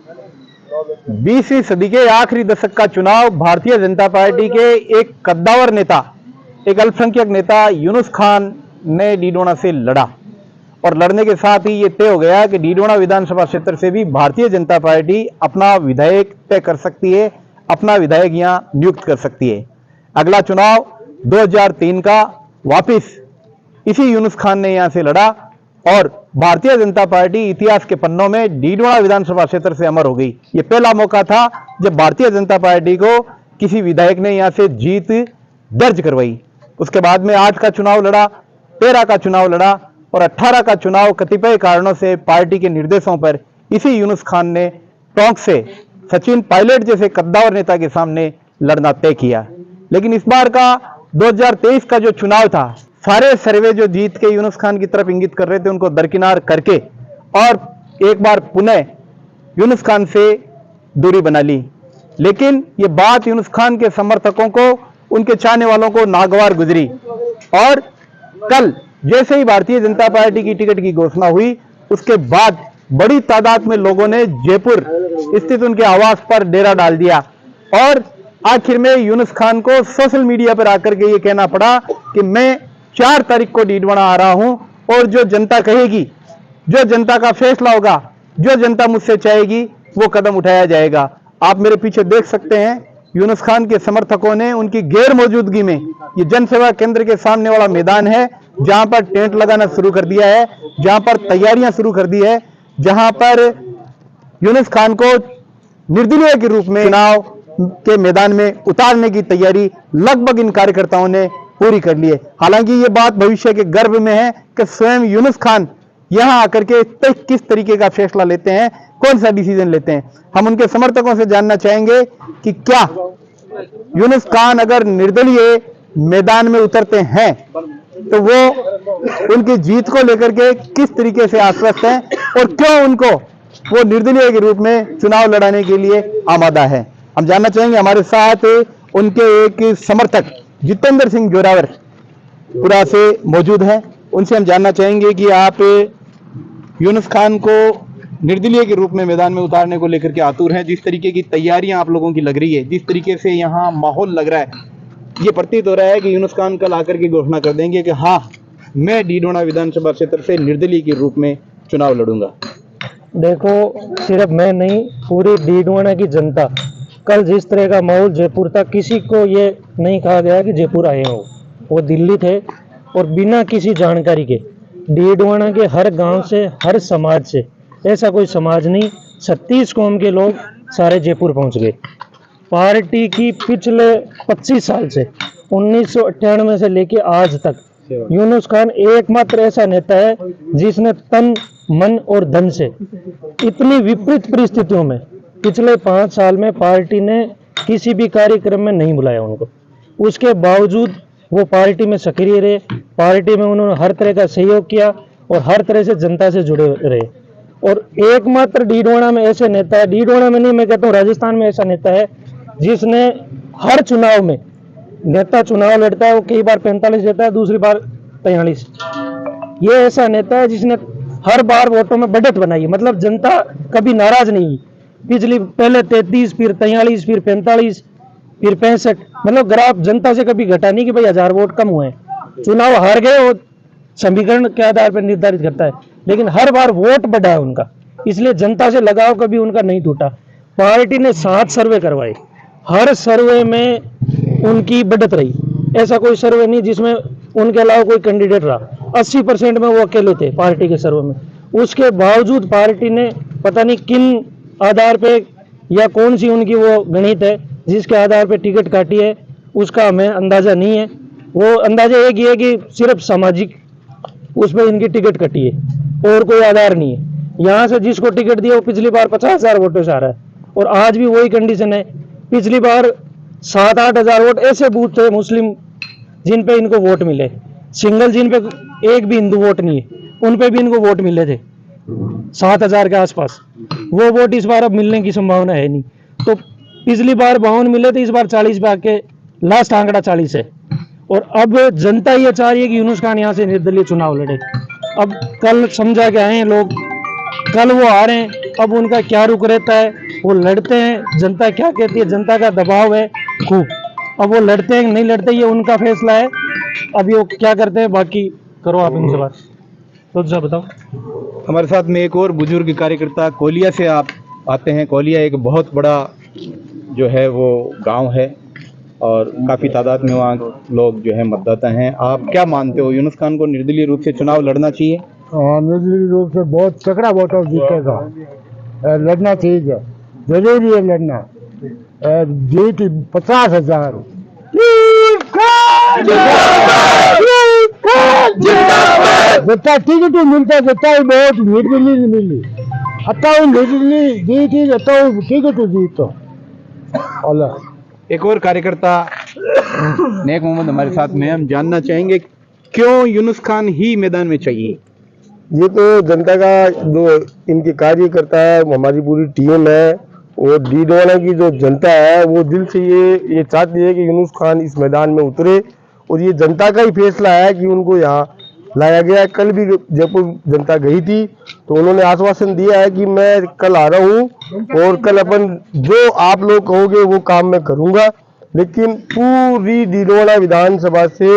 20वीं सदी के आखिरी दशक का चुनाव भारतीय जनता पार्टी के एक कद्दावर नेता, एक अल्पसंख्यक नेता यूनुस खान ने डीडोना से लड़ा और लड़ने के साथ ही ये तय हो गया कि डीडोना विधानसभा क्षेत्र से भी भारतीय जनता पार्टी अपना विधायक तय कर सकती है, अपना विधायक यहां नियुक्त कर सकती है। अगला चुनाव 2003 का वापिस इसी यूनुस खान ने यहां से लड़ा और भारतीय जनता पार्टी इतिहास के पन्नों में डीडोना विधानसभा क्षेत्र से अमर हो गई। ये पहला मौका था जब भारतीय जनता पार्टी को किसी विधायक ने यहां से जीत दर्ज करवाई। उसके बाद में 8 का चुनाव लड़ा, 13 का चुनाव लड़ा और 18 का चुनाव कतिपय कारणों से पार्टी के निर्देशों पर इसी यूनुस खान ने टोंक से सचिन पायलट जैसे कद्दावर नेता के सामने लड़ना तय किया। लेकिन इस बार का 2023 का जो चुनाव था, सारे सर्वे जो जीत के यूनुस खान की तरफ इंगित कर रहे थे उनको दरकिनार करके और एक बार पुनः यूनुस खान से दूरी बना ली। लेकिन ये बात यूनुस खान के समर्थकों को, उनके चाहने वालों को नागवार गुजरी और कल जैसे ही भारतीय जनता पार्टी की टिकट की घोषणा हुई, उसके बाद बड़ी तादाद में लोगों ने जयपुर स्थित उनके आवास पर डेरा डाल दिया और आखिर में यूनुस खान को सोशल मीडिया पर आकर के ये कहना पड़ा कि मैं 4 तारीख को डीडवाना आ रहा हूं और जो जनता कहेगी, जो जनता का फैसला होगा, जो जनता मुझसे चाहेगी वो कदम उठाया जाएगा। आप मेरे पीछे देख सकते हैं, यूनुस खान के समर्थकों ने उनकी गैर मौजूदगी में ये जनसेवा केंद्र के सामने वाला मैदान है जहां पर टेंट लगाना शुरू कर दिया है, जहां पर तैयारियां शुरू कर दी है, जहां पर यूनुस खान को निर्दलीय के रूप में चुनाव के मैदान में उतारने की तैयारी लगभग इन कार्यकर्ताओं ने पूरी कर ली है। हालांकि ये बात भविष्य के गर्भ में है कि स्वयं यूनुस खान यहां आकर के किस तरीके का फैसला लेते हैं, कौन सा डिसीजन लेते हैं। हम उनके समर्थकों से जानना चाहेंगे कि क्या यूनुस खान अगर निर्दलीय मैदान में उतरते हैं तो वो उनकी जीत को लेकर के किस तरीके से आश्वस्त हैं और क्यों उनको वो निर्दलीय के रूप में चुनाव लड़ाने के लिए आमादा है। हम जानना चाहेंगे। हमारे साथ उनके एक समर्थक जितेंद्र सिंह जोरावर पुरा से मौजूद हैं। उनसे हम जानना चाहेंगे कि आप यूनुस खान को निर्दलीय के रूप में मैदान में उतारने को लेकर के आतुर हैं। जिस तरीके की तैयारियां आप लोगों की लग रही है, जिस तरीके से यहाँ माहौल लग रहा है, ये प्रतीत हो रहा है कि यूनुस खान कल आकर के घोषणा कर देंगे कि हाँ, मैं डीडोना विधानसभा क्षेत्र से निर्दलीय के रूप में चुनाव लड़ूंगा। देखो, सिर्फ मैं नहीं, पूरी डीडोना की जनता, कल जिस तरह का माहौल जयपुर था, किसी को ये नहीं कहा गया कि जयपुर आए हो, वो दिल्ली थे और बिना किसी जानकारी के डीडोना के हर गांव से, हर समाज से, ऐसा कोई समाज नहीं, 36 कौम के लोग सारे जयपुर पहुंच गए। पार्टी की पिछले 25 साल से 1998 से लेके आज तक यूनुस खान एकमात्र ऐसा नेता है जिसने तन, मन और धन से इतनी विपरीत परिस्थितियों में पिछले 5 साल में पार्टी ने किसी भी कार्यक्रम में नहीं बुलाया उनको। उसके बावजूद वो पार्टी में सक्रिय रहे, पार्टी में उन्होंने हर तरह का सहयोग किया और हर तरह से जनता से जुड़े रहे। और एकमात्र डीडोना में ऐसे नेता है, डीडोना में नहीं, मैं कहता हूँ राजस्थान में ऐसा नेता है जिसने हर चुनाव में, नेता चुनाव लड़ता है, वो कई बार 45 देता है, दूसरी बार 43। ये ऐसा नेता है जिसने हर बार वोटों में बढ़त बनाई है, मतलब जनता कभी नाराज नहीं हुई। पिछली पहले 33, फिर 43, फिर 45, फिर 65, मतलब ग्राफ जनता से कभी घटा नहीं कि भाई 1000 वोट कम हुए। चुनाव हार गए, वो समीकरण के आधार पर निर्धारित करता है, लेकिन हर बार वोट बढ़ा है उनका, इसलिए जनता से लगाव कभी उनका नहीं टूटा। पार्टी ने 7 सर्वे करवाए, हर सर्वे में उनकी बढ़त रही। ऐसा कोई सर्वे नहीं जिसमें उनके अलावा कोई कैंडिडेट रहा। 80% में वो अकेले थे पार्टी के सर्वे में। उसके बावजूद पार्टी ने पता नहीं किन आधार पे या कौन सी उनकी वो गणित है जिसके आधार पे टिकट काटी है, उसका हमें अंदाजा नहीं है। वो अंदाजा एक ही है कि सिर्फ सामाजिक उस पर इनकी टिकट कटी है और कोई आधार नहीं है। यहाँ से जिसको टिकट दिया वो पिछली बार 50,000 वोटों से आ रहा है और आज भी वही कंडीशन है। पिछली बार 7-8 हज़ार वोट ऐसे बूथ थे मुस्लिम जिन पे इनको वोट मिले, सिंगल जिन पे एक भी हिंदू वोट नहीं है, उन पे भी इनको वोट मिले थे 7,000 के आसपास। वो वोट इस बार अब मिलने की संभावना है नहीं। तो पिछली बार 52 मिले थे, इस बार 40 पे आके लास्ट आंकड़ा 40 है। और अब जनता ये चाह रही है कि यूनुस खान यहाँ से निर्दलीय चुनाव लड़े। अब कल समझा के आए हैं लोग कल वो आ रहे हैं, अब उनका क्या रुख रहता है, वो लड़ते हैं, जनता क्या कहती है, जनता का दबाव है खूब, अब वो लड़ते हैं नहीं लड़ते ये उनका फैसला है, अभी वो क्या करते हैं बाकी करो आप इनसे बात, तो जा बताओ। हमारे साथ में एक और बुजुर्ग कार्यकर्ता कोलिया से आप आते हैं। कोलिया एक बहुत बड़ा जो है वो गांव है और काफ़ी तादाद में वहाँ लोग जो है मतदाता हैं। आप क्या मानते हो, यूनुस खान को निर्दलीय रूप से चुनाव लड़ना चाहिए? निर्दलीय रूप से बहुत तगड़ा वोटर जीतेगा, लड़ना चाहिए, जरूरी है लड़ना। जीत 50,000। जितना टिकट मिलता जितना ही बहुत निर्दलीय मिली, अतः निर्दलीय जीती जता टिकट जीतो। एक और कार्यकर्ता नेक मोहम्मद हमारे साथ में, हम जानना चाहेंगे क्यों यूनुस खान ही मैदान में चाहिए? ये तो जनता का जो इनके कार्यकर्ता है, हमारी पूरी टीम है, और डीडवाना की जो जनता है वो दिल से ये चाहती है कि यूनुस खान इस मैदान में उतरे, और ये जनता का ही फैसला है कि उनको यहाँ लाया गया है। कल भी जयपुर जनता गई थी तो उन्होंने आश्वासन दिया है कि मैं कल आ रहा हूँ और कल अपन जो आप लोग कहोगे वो काम मैं करूँगा। लेकिन पूरी डीडवाना विधानसभा से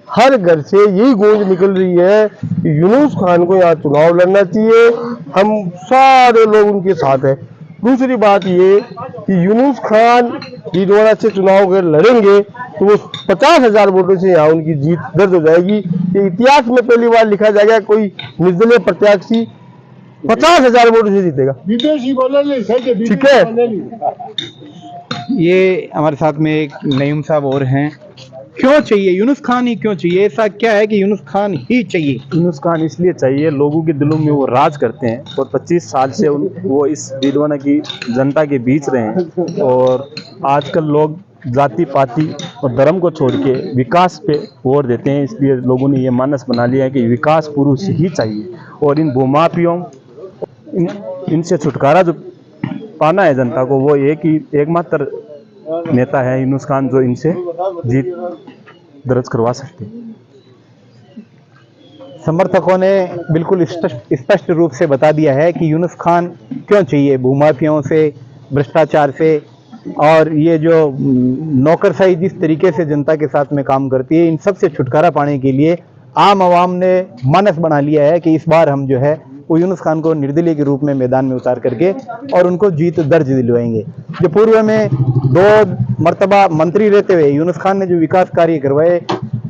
हर घर से यही गूंज निकल रही है कि यूनुस खान को यहाँ चुनाव लड़ना चाहिए, हम सारे लोग उनके साथ हैं। दूसरी बात ये कि यूनुस खान डीडवाना से चुनाव अगर लड़ेंगे तो वो 50,000 वोटों से यहाँ उनकी जीत दर्ज हो जाएगी। ये इतिहास में पहली बार लिखा जाएगा कोई निर्दलीय प्रत्याशी 50,000 वोटों से जीतेगा। विदेशी बोले ठीक है। ये हमारे साथ में एक नईम साहब और हैं। क्यों चाहिए यूनुस खान ही क्यों चाहिए? ऐसा क्या है कि यूनुस खान ही चाहिए? यूनुस खान इसलिए चाहिए, लोगों के दिलों में वो राज करते हैं और 25 साल से वो इस डीडवाना की जनता के बीच रहे हैं, और आजकल लोग जाति पाति और धर्म को छोड़ के विकास पे वोट देते हैं। इसलिए लोगों ने ये मानस बना लिया है कि विकास पुरुष ही चाहिए, और इन भूमाफियों इनसे छुटकारा जो पाना है जनता को, वो एकमात्र नेता है यूनुस खान जो इनसे जीत दर्ज करवा सकते हैं। समर्थकों ने बिल्कुल स्पष्ट रूप से बता दिया है कि यूनुस खान क्यों चाहिए। भूमाफियों से, भ्रष्टाचार से, और ये जो नौकरशाही जिस तरीके से जनता के साथ में काम करती है, इन सब से छुटकारा पाने के लिए आम आवाम ने मानस बना लिया है कि इस बार हम जो है वो यूनुस खान को निर्दलीय के रूप में मैदान में उतार करके और उनको जीत दर्ज दिलवाएंगे। जो पूर्व में 2 मर्तबा मंत्री रहते हुए यूनुस खान ने जो विकास कार्य करवाए,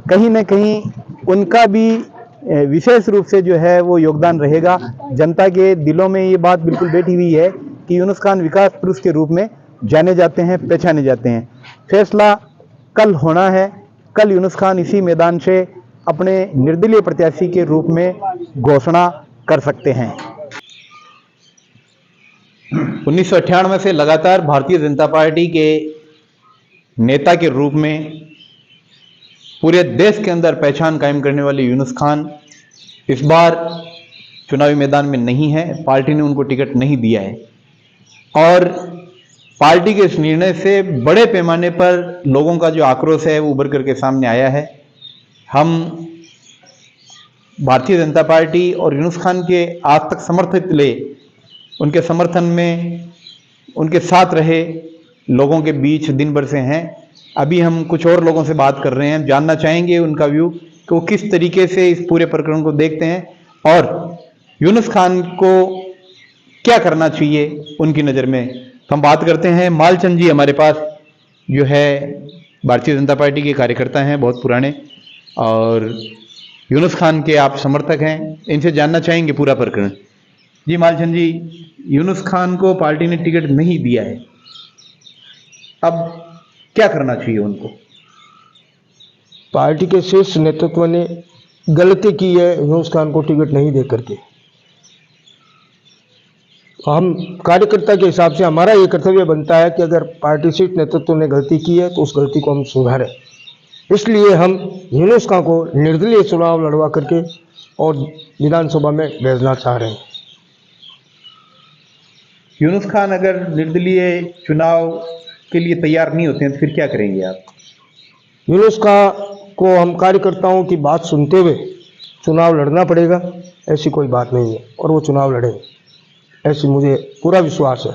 कहीं ना कहीं उनका भी विशेष रूप से जो है वो योगदान रहेगा। जनता के दिलों में ये बात बिल्कुल बैठी हुई है कि यूनुस खान विकास पुरुष के रूप में जाने जाते हैं, पहचाने जाते हैं। फैसला कल होना है। कल यूनुस खान इसी मैदान से अपने निर्दलीय प्रत्याशी के रूप में घोषणा कर सकते हैं। 1998 से लगातार भारतीय जनता पार्टी के नेता के रूप में पूरे देश के अंदर पहचान कायम करने वाले यूनुस खान इस बार चुनावी मैदान में नहीं है। पार्टी ने उनको टिकट नहीं दिया है, और पार्टी के इस निर्णय से बड़े पैमाने पर लोगों का जो आक्रोश है वो उभर करके सामने आया है। हम भारतीय जनता पार्टी और यूनुस खान के आज तक समर्थित ले उनके समर्थन में उनके साथ रहे लोगों के बीच दिन भर से हैं। अभी हम कुछ और लोगों से बात कर रहे हैं, जानना चाहेंगे उनका व्यू कि वो किस तरीके से इस पूरे प्रकरण को देखते हैं और यूनुस खान को क्या करना चाहिए उनकी नज़र में। तो हम बात करते हैं मालचंद जी हमारे पास, जो है भारतीय जनता पार्टी के कार्यकर्ता हैं बहुत पुराने, और यूनुस खान के आप समर्थक हैं। इनसे जानना चाहेंगे पूरा प्रकरण। जी मालचंद जी, यूनुस खान को पार्टी ने टिकट नहीं दिया है, अब क्या करना चाहिए उनको? पार्टी के शीर्ष नेतृत्व ने गलती की है यूनुस खान को टिकट नहीं दे करके। हम कार्यकर्ता के हिसाब से हमारा ये कर्तव्य बनता है कि अगर पार्टी शीर्ष नेतृत्व ने गलती की है तो उस गलती को हम सुधारें। इसलिए हम यूनुस खान को निर्दलीय चुनाव लड़वा करके और विधानसभा में भेजना चाह रहे हैं। यूनुस खान अगर निर्दलीय चुनाव के लिए तैयार नहीं होते हैं तो फिर क्या करेंगे आप? यूनुस खान को हम कार्यकर्ताओं की बात सुनते हुए चुनाव लड़ना पड़ेगा, ऐसी कोई बात नहीं है, और वो चुनाव लड़ेंगे। ऐसी मुझे पूरा विश्वास है।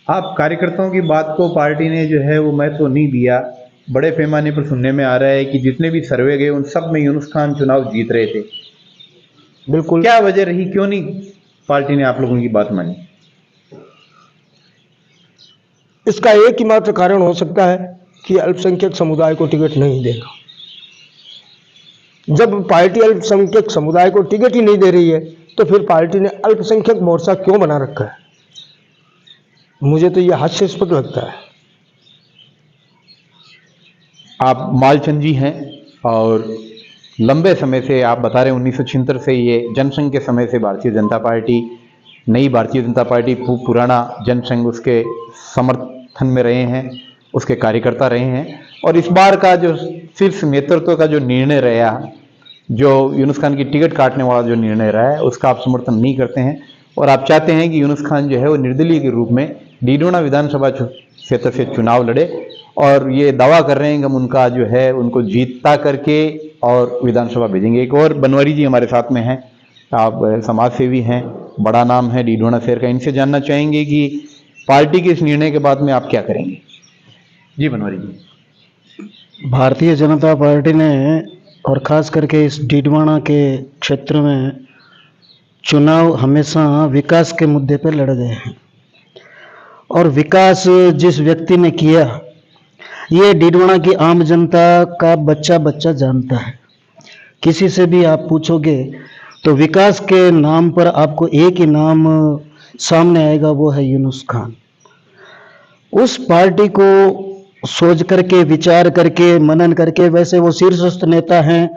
आप कार्यकर्ताओं की बात को पार्टी ने जो है वो महत्व नहीं दिया। बड़े पैमाने पर सुनने में आ रहा है कि जितने भी सर्वे गए उन सब में यूनुस खान चुनाव जीत रहे थे। बिल्कुल। क्या वजह रही, क्यों नहीं पार्टी ने आप लोगों की बात मानी? इसका एक ही मात्र कारण हो सकता है कि अल्पसंख्यक समुदाय को टिकट नहीं देगा। जब पार्टी अल्पसंख्यक समुदाय को टिकट ही नहीं दे रही है तो फिर पार्टी ने अल्पसंख्यक मोर्चा क्यों बना रखा है? मुझे तो यह हास्यास्पद लगता है। आप मालचंद जी हैं और लंबे समय से आप बता रहे हैं 1976 से ये जनसंघ के समय से भारतीय जनता पार्टी, नई भारतीय जनता पार्टी, पुराना जनसंघ उसके समर्थन में रहे हैं, उसके कार्यकर्ता रहे हैं। और इस बार का जो शीर्ष नेतृत्व का जो निर्णय रहा, जो यूनुस खान की टिकट काटने वाला जो निर्णय रहा है, उसका आप समर्थन नहीं करते हैं और आप चाहते हैं कि यूनुस खान जो है वो निर्दलीय के रूप में डीडोना विधानसभा क्षेत्र से चुनाव लड़े और ये दावा कर रहे हैं कि हम उनका जो है उनको जीतता करके और विधानसभा भेजेंगे। एक और बनवारी जी हमारे साथ में हैं, आप समाज सेवी हैं, बड़ा नाम है डीडोना शहर का। इनसे जानना चाहेंगे कि पार्टी के इस निर्णय के बाद में आप क्या करेंगे? जी बनवारी जी। भारतीय जनता पार्टी ने और ख़ास करके इस डीडवाना के क्षेत्र में चुनाव हमेशा विकास के मुद्दे पर लड़ गए हैं और विकास जिस व्यक्ति ने किया ये डीडवाना की आम जनता का बच्चा बच्चा जानता है। किसी से भी आप पूछोगे तो विकास के नाम पर आपको एक ही नाम सामने आएगा, वो है यूनुस खान। उस पार्टी को सोच करके, विचार करके, मनन करके, वैसे वो शीर्षस्थ नेता हैं,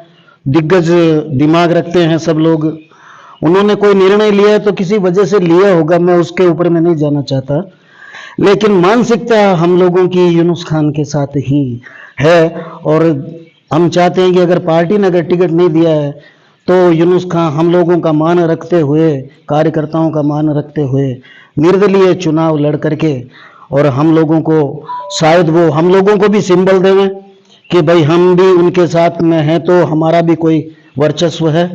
दिग्गज दिमाग रखते हैं सब लोग। उन्होंने कोई निर्णय लिया है तो किसी वजह से लिया होगा, मैं उसके ऊपर में नहीं जाना चाहता, लेकिन मानसिकता हम लोगों की यूनुस खान के साथ ही है और हम चाहते हैं कि अगर पार्टी ने अगर टिकट नहीं दिया है तो यूनुस खान हम लोगों का मान रखते हुए, कार्यकर्ताओं का मान रखते हुए निर्दलीय चुनाव लड़ करके और हम लोगों को शायद वो हम लोगों को भी सिंबल देवें कि भाई हम भी उनके साथ में हैं तो हमारा भी कोई वर्चस्व है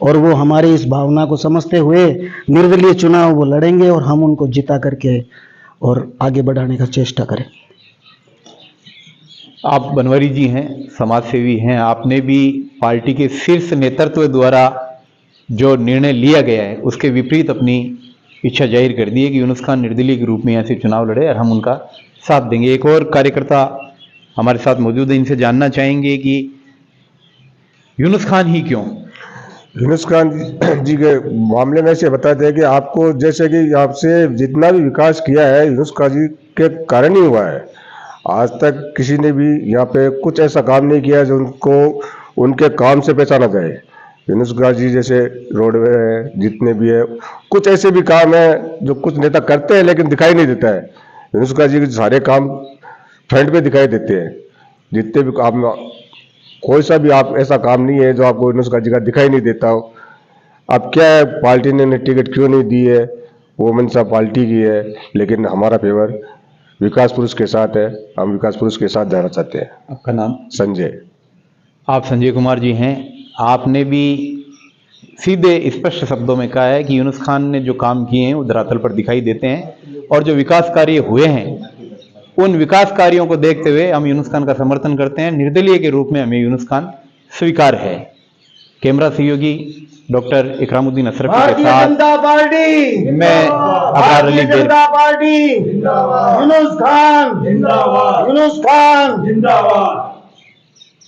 और वो हमारी इस भावना को समझते हुए निर्दलीय चुनाव वो लड़ेंगे और हम उनको जिता करके और आगे बढ़ाने का चेष्टा करें। आप बनवारी जी हैं, समाज सेवी हैं, आपने भी पार्टी के शीर्ष नेतृत्व द्वारा जो निर्णय लिया गया है उसके विपरीत अपनी इच्छा जाहिर कर दी है कि यूनुस खान निर्दलीय के रूप में यहाँ से चुनाव लड़े और हम उनका साथ देंगे। एक और कार्यकर्ता हमारे साथ मौजूद है, इनसे जानना चाहेंगे कि यूनुस खान ही क्यों? यूनुस खान जी के मामले में ऐसे बताते हैं कि आपको जैसे कि आपसे जितना भी विकास किया है यूनुस खान जी के कारण ही हुआ है। आज तक किसी ने भी यहाँ पे कुछ ऐसा काम नहीं किया जो उनको उनके काम से पहचाना जाए। यूनुस खान जी जैसे रोडवे है, जितने भी है, कुछ ऐसे भी काम है जो कुछ नेता करते हैं लेकिन दिखाई नहीं देता है। यूनुस खान जी के सारे काम फ्रंट पे दिखाई देते हैं। जितने भी काम, कोई सा भी आप ऐसा काम नहीं है जो आपको यूनुस खान जी का दिखाई नहीं देता हो। अब क्या है, पार्टी ने टिकट क्यों नहीं दी है, वो मनसा पार्टी की है, लेकिन हमारा फेवर विकास पुरुष के साथ है। हम विकास पुरुष के साथ जाना चाहते हैं। आपका नाम? संजय। आप संजय कुमार जी हैं, आपने भी सीधे स्पष्ट शब्दों में कहा है कि यूनुस खान ने जो काम किए हैं वो धरातल पर दिखाई देते हैं और जो विकास कार्य हुए हैं उन विकास कार्यों को देखते हुए हम यूनुस खान का समर्थन करते हैं। निर्दलीय के रूप में हमें यूनुस खान स्वीकार है। कैमरा सहयोगी डॉक्टर इकरामुद्दीन अशरफी के साथ जनता पार्टी, मैं अबरार अली जनता पार्टी, यूनुस खान जिंदाबाद, यूनुस खान जिंदाबाद।